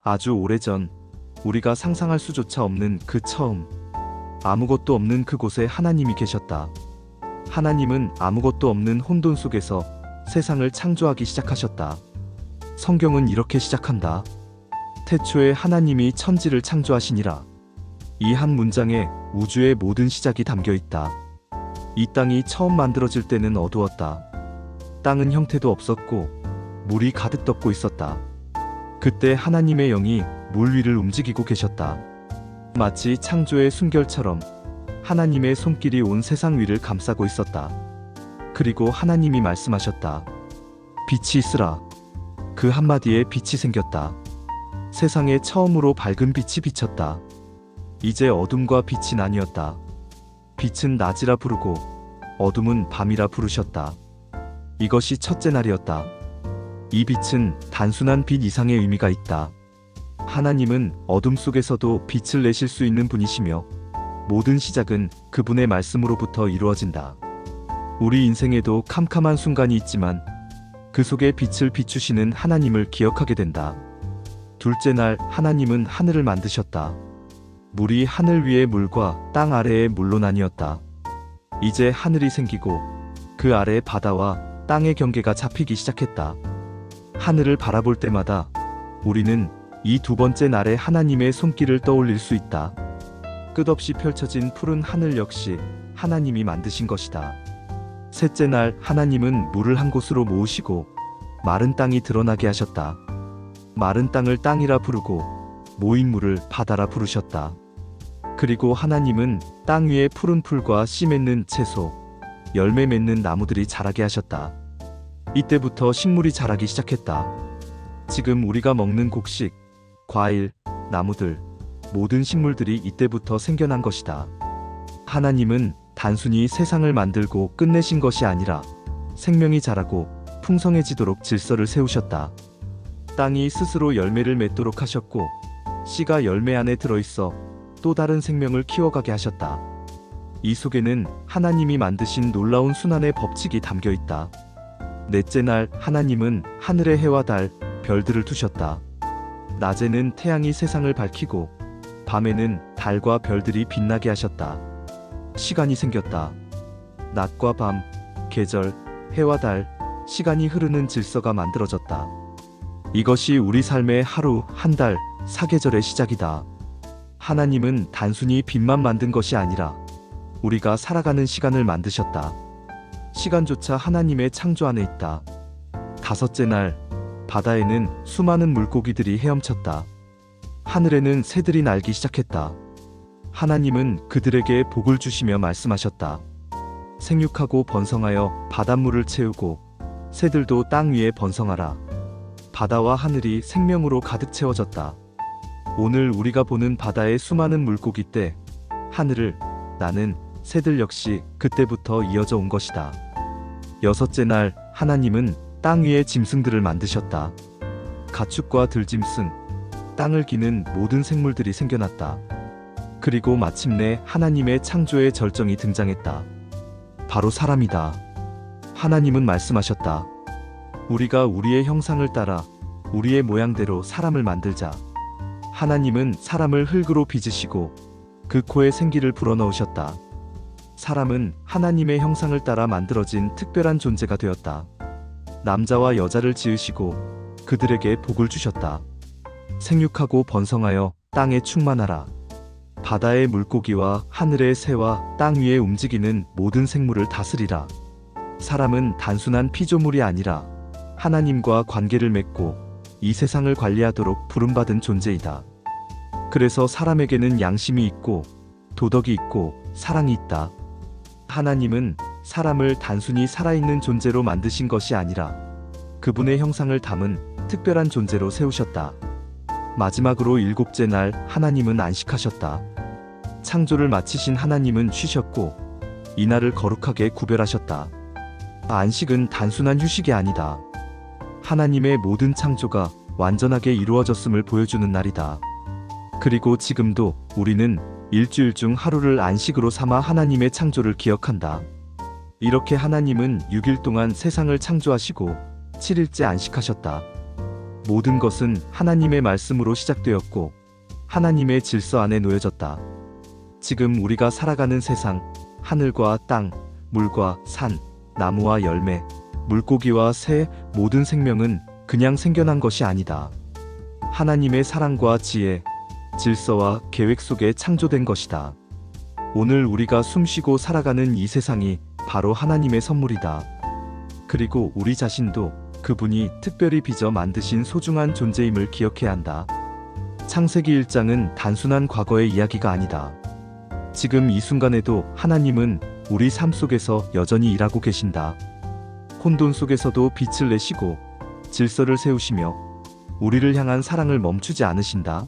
아주 오래전, 우리가 상상할 수조차 없는 그 처음, 아무것도 없는 그곳에 하나님이 계셨다. 하나님은 아무것도 없는 혼돈 속에서 세상을 창조하기 시작하셨다. 성경은 이렇게 시작한다. 태초에 하나님이 천지를 창조하시니라. 이 한 문장에 우주의 모든 시작이 담겨 있다. 이 땅이 처음 만들어질 때는 어두웠다. 땅은 형태도 없었고 물이 가득 덮고 있었다. 그때 하나님의 영이 물 위를 움직이고 계셨다. 마치 창조의 순결처럼 하나님의 손길이 온 세상 위를 감싸고 있었다. 그리고 하나님이 말씀하셨다. 빛이 있으라. 그 한마디에 빛이 생겼다. 세상에 처음으로 밝은 빛이 비쳤다. 이제 어둠과 빛이 나뉘었다. 빛은 낮이라 부르고 어둠은 밤이라 부르셨다. 이것이 첫째 날이었다. 이 빛은 단순한 빛 이상의 의미가 있다. 하나님은 어둠 속에서도 빛을 내실 수 있는 분이시며 모든 시작은 그분의 말씀으로부터 이루어진다. 우리 인생에도 캄캄한 순간이 있지만 그 속에 빛을 비추시는 하나님을 기억하게 된다. 둘째 날 하나님은 하늘을 만드셨다. 물이 하늘 위의 물과 땅 아래의 물로 나뉘었다. 이제 하늘이 생기고 그 아래 바다와 땅의 경계가 잡히기 시작했다. 하늘을 바라볼 때마다 우리는 이 두 번째 날에 하나님의 손길을 떠올릴 수 있다. 끝없이 펼쳐진 푸른 하늘 역시 하나님이 만드신 것이다. 셋째 날 하나님은 물을 한 곳으로 모으시고 마른 땅이 드러나게 하셨다. 마른 땅을 땅이라 부르고 모인 물을 바다라 부르셨다. 그리고 하나님은 땅 위에 푸른 풀과 씨 맺는 채소, 열매 맺는 나무들이 자라게 하셨다. 이때부터 식물이 자라기 시작했다. 지금 우리가 먹는 곡식, 과일, 나무들, 모든 식물들이 이때부터 생겨난 것이다. 하나님은 단순히 세상을 만들고 끝내신 것이 아니라 생명이 자라고 풍성해지도록 질서를 세우셨다. 땅이 스스로 열매를 맺도록 하셨고 씨가 열매 안에 들어있어 또 다른 생명을 키워가게 하셨다. 이 속에는 하나님이 만드신 놀라운 순환의 법칙이 담겨 있다. 넷째 날 하나님은 하늘에 해와 달, 별들을 두셨다. 낮에는 태양이 세상을 밝히고 밤에는 달과 별들이 빛나게 하셨다. 시간이 생겼다. 낮과 밤, 계절, 해와 달, 시간이 흐르는 질서가 만들어졌다. 이것이 우리 삶의 하루, 한 달, 사계절의 시작이다. 하나님은 단순히 빛만 만든 것이 아니라 우리가 살아가는 시간을 만드셨다. 시간조차 하나님의 창조 안에 있다. 다섯째 날, 바다에는 수많은 물고기들이 헤엄쳤다. 하늘에는 새들이 날기 시작했다. 하나님은 그들에게 복을 주시며 말씀하셨다. 생육하고 번성하여 바닷물을 채우고 새들도 땅 위에 번성하라. 바다와 하늘이 생명으로 가득 채워졌다. 오늘 우리가 보는 바다의 수많은 물고기 때 하늘을 나는 새들 역시 그때부터 이어져 온 것이다. 여섯째 날 하나님은 땅 위에 짐승들을 만드셨다. 가축과 들짐승, 땅을 기는 모든 생물들이 생겨났다. 그리고 마침내 하나님의 창조의 절정이 등장했다. 바로 사람이다. 하나님은 말씀하셨다. 우리가 우리의 형상을 따라 우리의 모양대로 사람을 만들자. 하나님은 사람을 흙으로 빚으시고 그 코에 생기를 불어넣으셨다. 사람은 하나님의 형상을 따라 만들어진 특별한 존재가 되었다. 남자와 여자를 지으시고 그들에게 복을 주셨다. 생육하고 번성하여 땅에 충만하라. 바다의 물고기와 하늘의 새와 땅 위에 움직이는 모든 생물을 다스리라. 사람은 단순한 피조물이 아니라 하나님과 관계를 맺고 이 세상을 관리하도록 부름받은 존재이다. 그래서 사람에게는 양심이 있고 도덕이 있고 사랑이 있다. 하나님은 사람을 단순히 살아있는 존재로 만드신 것이 아니라 그분의 형상을 담은 특별한 존재로 세우셨다. 마지막으로 일곱째 날 하나님은 안식하셨다. 창조를 마치신 하나님은 쉬셨고 이날을 거룩하게 구별하셨다. 안식은 단순한 휴식이 아니다. 하나님의 모든 창조가 완전하게 이루어졌음을 보여주는 날이다. 그리고 지금도 우리는 일주일 중 하루를 안식으로 삼아 하나님의 창조를 기억한다. 이렇게 하나님은 6일 동안 세상을 창조하시고 7일째 안식하셨다. 모든 것은 하나님의 말씀으로 시작되었고 하나님의 질서 안에 놓여졌다. 지금 우리가 살아가는 세상, 하늘과 땅, 물과 산, 나무와 열매, 물고기와 새, 모든 생명은 그냥 생겨난 것이 아니다. 하나님의 사랑과 지혜, 질서와 계획 속에 창조된 것이다. 오늘 우리가 숨쉬고 살아가는 이 세상이 바로 하나님의 선물이다. 그리고 우리 자신도 그분이 특별히 빚어 만드신 소중한 존재임을 기억해야 한다. 창세기 1장은 단순한 과거의 이야기가 아니다. 지금 이 순간에도 하나님은 우리 삶 속에서 여전히 일하고 계신다. 혼돈 속에서도 빛을 내시고 질서를 세우시며 우리를 향한 사랑을 멈추지 않으신다.